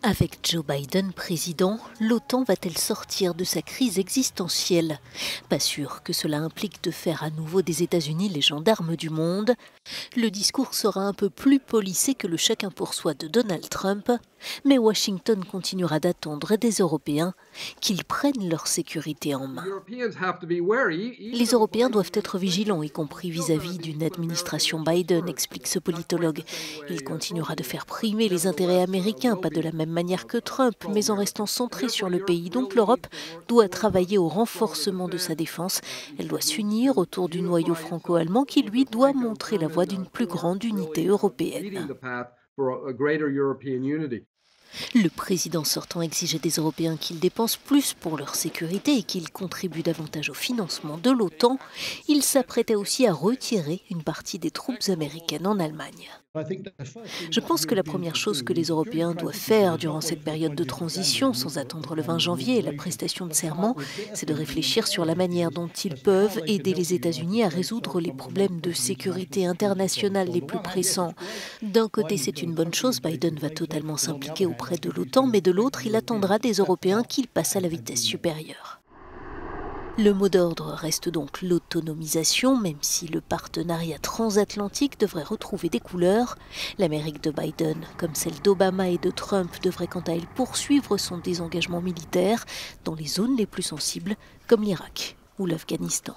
Avec Joe Biden président, l'OTAN va-t-elle sortir de sa crise existentielle? Pas sûr que cela implique de faire à nouveau des États-Unis les gendarmes du monde. Le discours sera un peu plus policé que le chacun pour soi de Donald Trump, mais Washington continuera d'attendre des Européens qu'ils prennent leur sécurité en main. Les Européens doivent être vigilants, y compris vis-à-vis d'une administration Biden, explique ce politologue. Il continuera de faire primer les intérêts américains, pas de la même manière que Trump, mais en restant centré sur le pays. Donc l'Europe doit travailler au renforcement de sa défense. Elle doit s'unir autour du noyau franco-allemand qui, lui, doit montrer la voie d'une plus grande unité européenne. Le président sortant exigeait des Européens qu'ils dépensent plus pour leur sécurité et qu'ils contribuent davantage au financement de l'OTAN. Il s'apprêtait aussi à retirer une partie des troupes américaines en Allemagne. Je pense que la première chose que les Européens doivent faire durant cette période de transition, sans attendre le 20 janvier et la prestation de serment, c'est de réfléchir sur la manière dont ils peuvent aider les États-Unis à résoudre les problèmes de sécurité internationale les plus pressants. D'un côté, c'est une bonne chose, Biden va totalement s'impliquer auprès de l'OTAN, mais de l'autre, il attendra des Européens qu'ils passent à la vitesse supérieure. Le mot d'ordre reste donc l'autonomisation, même si le partenariat transatlantique devrait retrouver des couleurs. L'Amérique de Biden, comme celle d'Obama et de Trump, devrait quant à elle poursuivre son désengagement militaire dans les zones les plus sensibles, comme l'Irak ou l'Afghanistan.